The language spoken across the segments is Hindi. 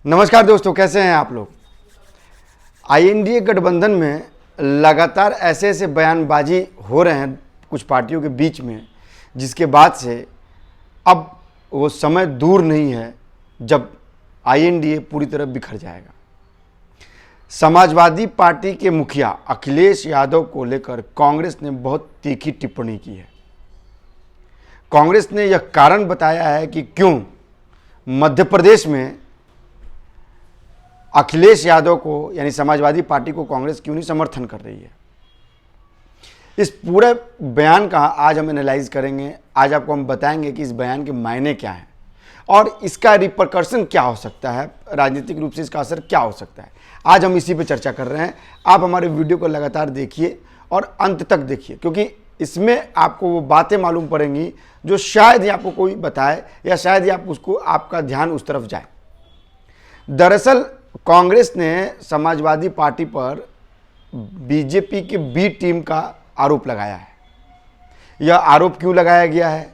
नमस्कार दोस्तों, कैसे हैं आप लोग। आईएनडीए गठबंधन में लगातार ऐसे ऐसे बयानबाजी हो रहे हैं कुछ पार्टियों के बीच में, जिसके बाद से अब वो समय दूर नहीं है जब आईएनडीए पूरी तरह बिखर जाएगा। समाजवादी पार्टी के मुखिया अखिलेश यादव को लेकर कांग्रेस ने बहुत तीखी टिप्पणी की है। कांग्रेस ने यह कारण बताया है कि क्यों मध्य प्रदेश में अखिलेश यादव को यानी समाजवादी पार्टी को कांग्रेस क्यों नहीं समर्थन कर रही है। इस पूरे बयान का आज हम एनालाइज करेंगे। आज आपको हम बताएंगे कि इस बयान के मायने क्या हैं और इसका रिपरकर्शन क्या हो सकता है, राजनीतिक रूप से इसका असर क्या हो सकता है। आज हम इसी पे चर्चा कर रहे हैं। आप हमारे वीडियो को लगातार देखिए और अंत तक देखिए, क्योंकि इसमें आपको वो बातें मालूम पड़ेंगी जो शायद ही आपको कोई बताए या शायद ही आपका ध्यान उस तरफ जाए। दरअसल कांग्रेस ने समाजवादी पार्टी पर बीजेपी के बी टीम का आरोप लगाया है। यह आरोप क्यों लगाया गया है,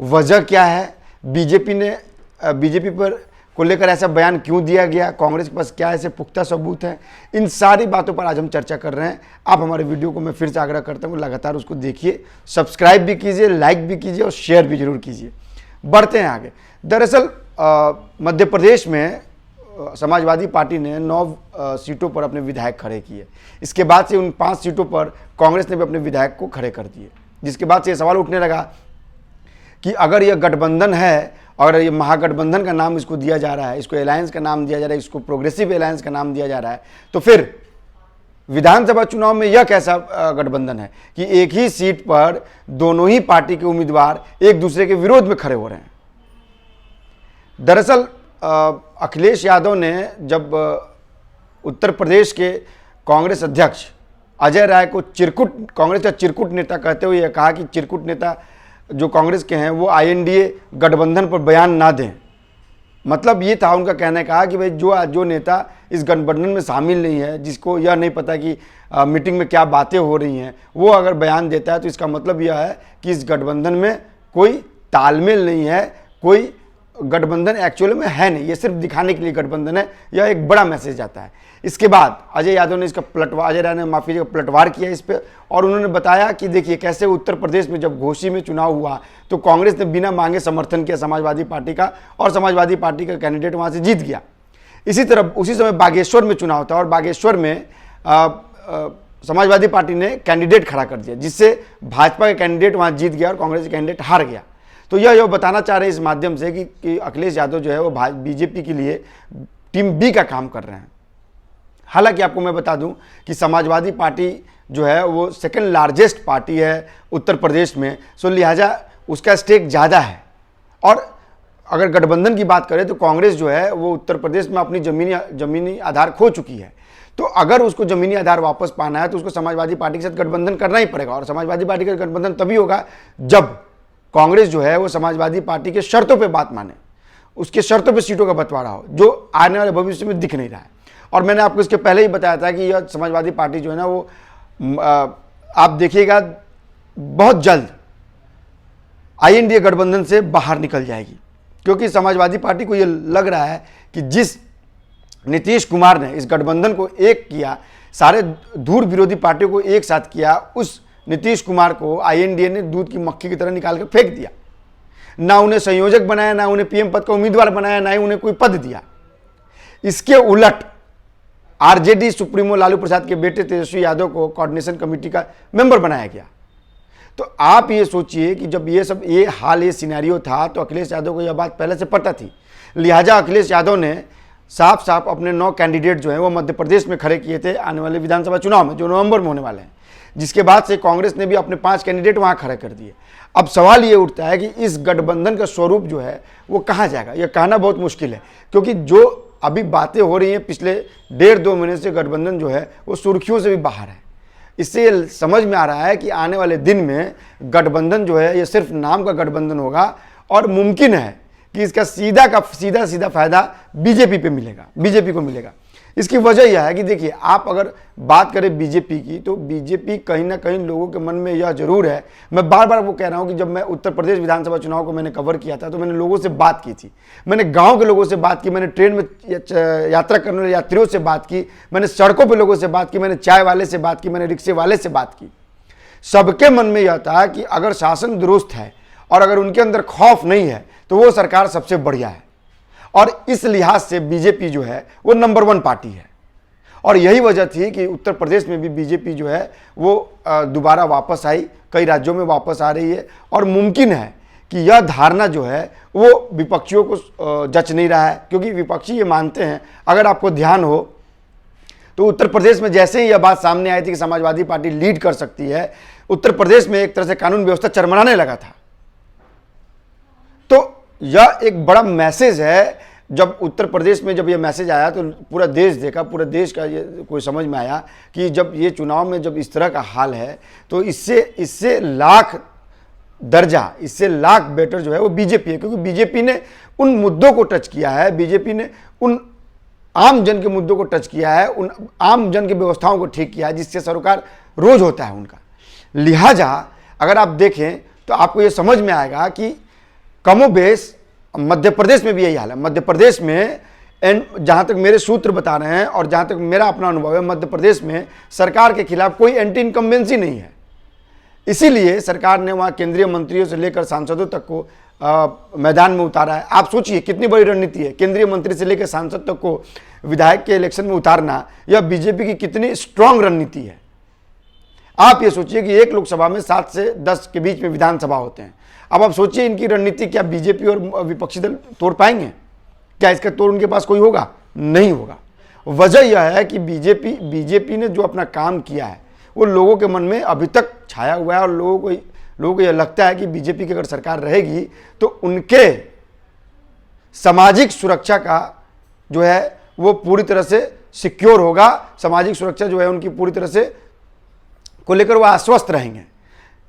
वजह क्या है, बीजेपी पर को लेकर ऐसा बयान क्यों दिया गया, कांग्रेस के पास क्या ऐसे पुख्ता सबूत है, इन सारी बातों पर आज हम चर्चा कर रहे हैं। आप हमारे वीडियो को मैं फिर से आग्रह करता हूँ लगातार उसको देखिए, सब्सक्राइब भी कीजिए, लाइक भी कीजिए और शेयर भी जरूर कीजिए। बढ़ते हैं आगे। दरअसल मध्य प्रदेश में समाजवादी पार्टी ने 9 सीटों पर अपने विधायक खड़े किए। इसके बाद से उन 5 सीटों पर कांग्रेस ने भी अपने विधायक को खड़े कर दिए, जिसके बाद से ये सवाल उठने लगा कि अगर यह गठबंधन है और ये महागठबंधन का नाम इसको दिया जा रहा है, इसको अलायंस का नाम दिया जा रहा है, इसको प्रोग्रेसिव अलायंस का नाम दिया जा रहा है, तो फिर विधानसभा चुनाव में यह कैसा गठबंधन है कि एक ही सीट पर दोनों ही पार्टी के उम्मीदवार एक दूसरे के विरोध में खड़े हो रहे हैं। दरअसल अखिलेश यादव ने जब उत्तर प्रदेश के कांग्रेस अध्यक्ष अजय राय को कांग्रेस का चिरकुट नेता कहते हुए यह कहा कि चिरकुट नेता जो कांग्रेस के हैं वो आईएनडीए गठबंधन पर बयान ना दें। मतलब ये था उनका कहने का कि भाई जो नेता इस गठबंधन में शामिल नहीं है, जिसको यह नहीं पता कि मीटिंग में क्या बातें हो रही हैं, वो अगर बयान देता है तो इसका मतलब यह है कि इस गठबंधन में कोई तालमेल नहीं है, कोई गठबंधन एक्चुअल में है नहीं, ये सिर्फ दिखाने के लिए गठबंधन है। यह एक बड़ा मैसेज आता है। इसके बाद अजय राय ने पलटवार किया इस पे और उन्होंने बताया कि देखिए कैसे उत्तर प्रदेश में जब घोसी में चुनाव हुआ तो कांग्रेस ने बिना मांगे समर्थन किया समाजवादी पार्टी का और समाजवादी पार्टी का कैंडिडेट वहां से जीत गया। उसी समय बागेश्वर में चुनाव था और बागेश्वर में समाजवादी पार्टी ने कैंडिडेट खड़ा कर दिया, जिससे भाजपा का कैंडिडेट वहां जीत गया और कांग्रेस का कैंडिडेट हार गया। तो यह बताना चाह रहे हैं इस माध्यम से कि अखिलेश यादव जो है वो बीजेपी के लिए टीम बी का काम कर रहे हैं। हालांकि आपको मैं बता दूं कि समाजवादी पार्टी जो है वो सेकंड लार्जेस्ट पार्टी है उत्तर प्रदेश में, सो लिहाजा उसका स्टेक ज़्यादा है। और अगर गठबंधन की बात करें तो कांग्रेस जो है वो उत्तर प्रदेश में अपनी जमीनी आधार खो चुकी है। तो अगर उसको जमीनी आधार वापस पाना है तो उसको समाजवादी पार्टी के साथ गठबंधन करना ही पड़ेगा। और समाजवादी पार्टी का गठबंधन तभी होगा जब कांग्रेस जो है वो समाजवादी पार्टी के शर्तों पे बात माने, उसके शर्तों पे सीटों का बंटवारा हो, जो आने वाले भविष्य में दिख नहीं रहा है। और मैंने आपको इसके पहले ही बताया था कि यह समाजवादी पार्टी जो है ना वो आप देखिएगा बहुत जल्द आईएनडीए गठबंधन से बाहर निकल जाएगी, क्योंकि समाजवादी पार्टी को यह लग रहा है कि जिस नीतीश कुमार ने इस गठबंधन को एक किया, सारे धूर विरोधी पार्टियों को एक साथ किया, उस नीतीश कुमार को आईएनडीए ने दूध की मक्खी की तरह निकाल कर फेंक दिया। ना उन्हें संयोजक बनाया, ना उन्हें पीएम पद का उम्मीदवार बनाया, ना ही उन्हें कोई पद दिया। इसके उलट आरजेडी सुप्रीमो लालू प्रसाद के बेटे तेजस्वी यादव को कोऑर्डिनेशन कमेटी का मेंबर बनाया गया। तो आप ये सोचिए कि जब ये सिनेरियो था तो अखिलेश यादव को यह बात पहले से पता थी। लिहाजा अखिलेश यादव ने साफ साफ अपने 9 कैंडिडेट जो हैं वो मध्य प्रदेश में खड़े किए थे आने वाले विधानसभा चुनाव में, जो नवंबर में होने वाले हैं, जिसके बाद से कांग्रेस ने भी अपने 5 कैंडिडेट वहां खड़े कर दिए। अब सवाल ये उठता है कि इस गठबंधन का स्वरूप जो है वो कहां जाएगा, यह कहना बहुत मुश्किल है, क्योंकि जो अभी बातें हो रही हैं पिछले 1.5-2 महीने से गठबंधन जो है वो सुर्खियों से भी बाहर है। इससे ये समझ में आ रहा है कि आने वाले दिन में गठबंधन जो है ये सिर्फ नाम का गठबंधन होगा और मुमकिन है कि इसका सीधा फायदा बीजेपी को मिलेगा। इसकी वजह यह है कि देखिए, आप अगर बात करें बीजेपी की, तो बीजेपी कहीं ना कहीं लोगों के मन में यह जरूर है, मैं बार बार वो कह रहा हूं कि जब मैं उत्तर प्रदेश विधानसभा चुनाव को मैंने कवर किया था तो मैंने लोगों से बात की थी, मैंने गांव के लोगों से बात की, मैंने ट्रेन में यात्रा करने वाले यात्रियों से बात की, मैंने सड़कों पर लोगों से बात की, मैंने चाय वाले से बात की, मैंने रिक्शे वाले से बात की। सबके मन में यह था कि अगर शासन दुरुस्त है और अगर उनके अंदर खौफ नहीं है तो वो सरकार सबसे बढ़िया है। और इस लिहाज से बीजेपी जो है वो नंबर 1 पार्टी है। और यही वजह थी कि उत्तर प्रदेश में भी बीजेपी जो है वो दोबारा वापस आई, कई राज्यों में वापस आ रही है। और मुमकिन है कि यह धारणा जो है वो विपक्षियों को जच नहीं रहा है, क्योंकि विपक्षी ये मानते हैं, अगर आपको ध्यान हो तो उत्तर प्रदेश में जैसे ही यह बात सामने आई थी कि समाजवादी पार्टी लीड कर सकती है, उत्तर प्रदेश में एक तरह से कानून व्यवस्था चरमराने लगा था। तो यह एक बड़ा मैसेज है। जब उत्तर प्रदेश में जब यह मैसेज आया तो पूरा देश देखा, पूरे देश का ये कोई समझ में आया कि जब ये चुनाव में जब इस तरह का हाल है तो इससे लाख दर्जा, इससे लाख बेटर जो है वो बीजेपी है। क्योंकि बीजेपी ने उन मुद्दों को टच किया है, बीजेपी ने उन आम जन के मुद्दों को टच किया है, उन आम जन की व्यवस्थाओं को ठीक किया है जिससे सरोकार रोज होता है उनका। लिहाजा अगर आप देखें तो आपको ये समझ में आएगा कि कमोबेश मध्य प्रदेश में भी यही हाल है। मध्य प्रदेश में जहां तक मेरे सूत्र बता रहे हैं और जहां तक मेरा अपना अनुभव है, मध्य प्रदेश में सरकार के खिलाफ कोई एंटी इनकम्बेंसी नहीं है। इसीलिए सरकार ने वहां केंद्रीय मंत्रियों से लेकर सांसदों तक को मैदान में उतारा है। आप सोचिए कितनी बड़ी रणनीति है, केंद्रीय मंत्री से लेकर सांसद तक को विधायक के इलेक्शन में उतारना, यह बीजेपी की कितनी स्ट्रांग रणनीति है। आप ये सोचिए कि एक लोकसभा में 7 से 10 के बीच में विधानसभा होते हैं। अब आप सोचिए इनकी रणनीति क्या बीजेपी और विपक्षी दल तोड़ पाएंगे? क्या इसका तोड़ उनके पास कोई होगा? नहीं होगा। वजह यह है कि बीजेपी ने जो अपना काम किया है वो लोगों के मन में अभी तक छाया हुआ है। और लोगों को यह लगता है कि बीजेपी की अगर सरकार रहेगी तो उनके सामाजिक सुरक्षा का जो है वो पूरी तरह से सिक्योर होगा, सामाजिक सुरक्षा जो है उनकी पूरी तरह से को लेकर वो आश्वस्त रहेंगे।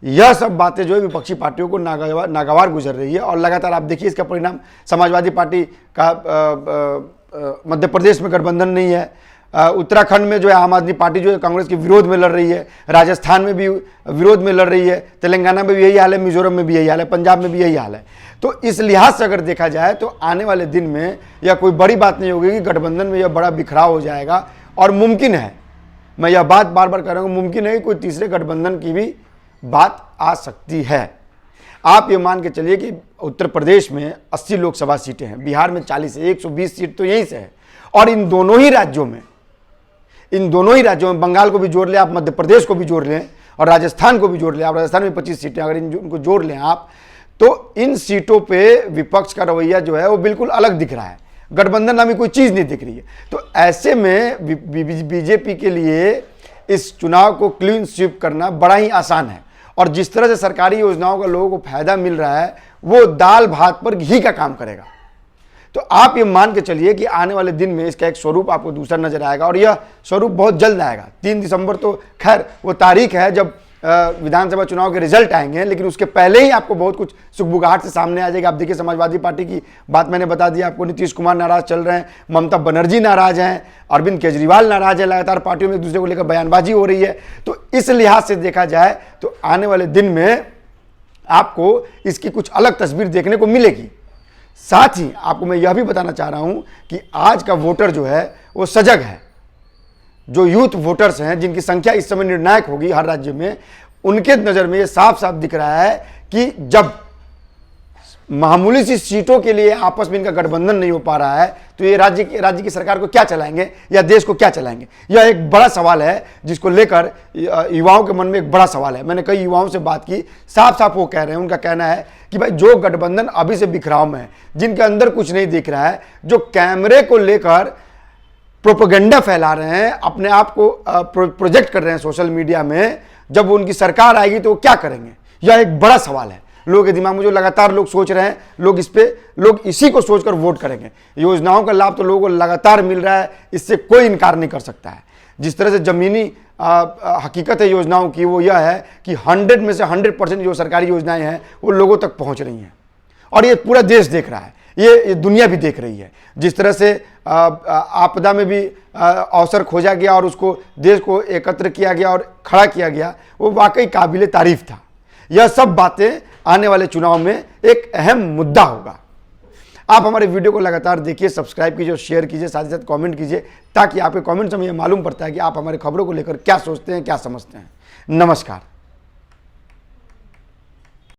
यह सब बातें जो है विपक्षी पार्टियों को नागवार गुजर रही है। और लगातार आप देखिए इसका परिणाम, समाजवादी पार्टी का मध्य प्रदेश में गठबंधन नहीं है, उत्तराखंड में जो है आम आदमी पार्टी जो है कांग्रेस के विरोध में लड़ रही है, राजस्थान में भी विरोध में लड़ रही है, तेलंगाना में भी यही हाल है, मिजोरम में भी यही हाल है, पंजाब में भी यही हाल है। तो इस लिहाज से अगर देखा जाए तो आने वाले दिन में यह कोई बड़ी बात नहीं होगी कि गठबंधन में यह बड़ा बिखराव हो जाएगा। और मुमकिन है, मैं यह बात बार बार कर रहा हूँ, मुमकिन है कि कोई तीसरे गठबंधन की भी बात आ सकती है। आप ये मान के चलिए कि उत्तर प्रदेश में 80 लोकसभा सीटें हैं, बिहार में 40 है, 120 सीट तो यहीं से है। और इन दोनों ही राज्यों में बंगाल को भी जोड़ लें आप, मध्य प्रदेश को भी जोड़ लें और राजस्थान को भी जोड़ लें आप, राजस्थान में 25 सीटें, अगर इनको जोड़ लें आप तो इन सीटों पे विपक्ष का रवैया जो है वो बिल्कुल अलग दिख रहा है। गठबंधन नामी कोई चीज़ नहीं दिख रही है। तो ऐसे में बीजेपी के लिए इस चुनाव को क्लीन स्वीप करना बड़ा ही आसान है। और जिस तरह से सरकारी योजनाओं का लोगों को फायदा मिल रहा है वो दाल भात पर घी का काम करेगा। तो आप ये मान के चलिए कि आने वाले दिन में इसका एक स्वरूप आपको दूसरा नजर आएगा। और यह स्वरूप बहुत जल्द आएगा। 3 दिसंबर तो खैर वो तारीख है जब विधानसभा चुनाव के रिजल्ट आएंगे, लेकिन उसके पहले ही आपको बहुत कुछ सुखबुगाहट से सामने आ जाएगा। आप देखिए समाजवादी पार्टी की बात मैंने बता दी आपको, नीतीश कुमार नाराज चल रहे हैं, ममता बनर्जी नाराज हैं, अरविंद केजरीवाल नाराज है, लगातार पार्टियों में एक दूसरे को लेकर बयानबाजी हो रही है। तो इस लिहाज से देखा जाए तो आने वाले दिन में आपको इसकी कुछ अलग तस्वीर देखने को मिलेगी। साथ ही आपको मैं यह भी बताना चाह रहा हूं कि आज का वोटर जो है वो सजग है। जो यूथ वोटर्स हैं जिनकी संख्या इस समय निर्णायक होगी हर राज्य में, उनके नज़र में ये साफ साफ दिख रहा है कि जब मामूली सी सीटों के लिए आपस में इनका गठबंधन नहीं हो पा रहा है तो ये राज्य की सरकार को क्या चलाएंगे या देश को क्या चलाएंगे। यह एक बड़ा सवाल है जिसको लेकर युवाओं के मन में एक बड़ा सवाल है। मैंने कई युवाओं से बात की, साफ साफ वो कह रहे हैं, उनका कहना है कि भाई जो गठबंधन अभी से बिखराव में है, जिनके अंदर कुछ नहीं दिख रहा है, जो कैमरे को लेकर प्रोपेगेंडा फैला रहे हैं, अपने आप को प्रोजेक्ट कर रहे हैं सोशल मीडिया में, जब उनकी सरकार आएगी तो वो क्या करेंगे। यह एक बड़ा सवाल है लोगों के दिमाग में, जो लगातार लोग सोच रहे हैं। लोग इसी को सोचकर वोट करेंगे। योजनाओं का लाभ तो लोगों को लगातार मिल रहा है, इससे कोई इनकार नहीं कर सकता है। जिस तरह से जमीनी हकीकत है योजनाओं की वो यह है कि 100 में से 100% जो सरकारी योजनाएं हैं वो लोगों तक पहुंच रही हैं। और ये पूरा देश देख रहा है। ये दुनिया भी देख रही है। जिस तरह से आपदा में भी अवसर खोजा गया और उसको देश को एकत्र किया गया और खड़ा किया गया, वो वाकई काबिल तारीफ था। यह सब बातें आने वाले चुनाव में एक अहम मुद्दा होगा। आप हमारे वीडियो को लगातार देखिए, सब्सक्राइब कीजिए और शेयर कीजिए, साथ ही साथ कमेंट कीजिए, ताकि आपके कमेंट से हमें मालूम पड़ता है कि आप हमारे खबरों को लेकर क्या सोचते हैं, क्या समझते हैं। नमस्कार।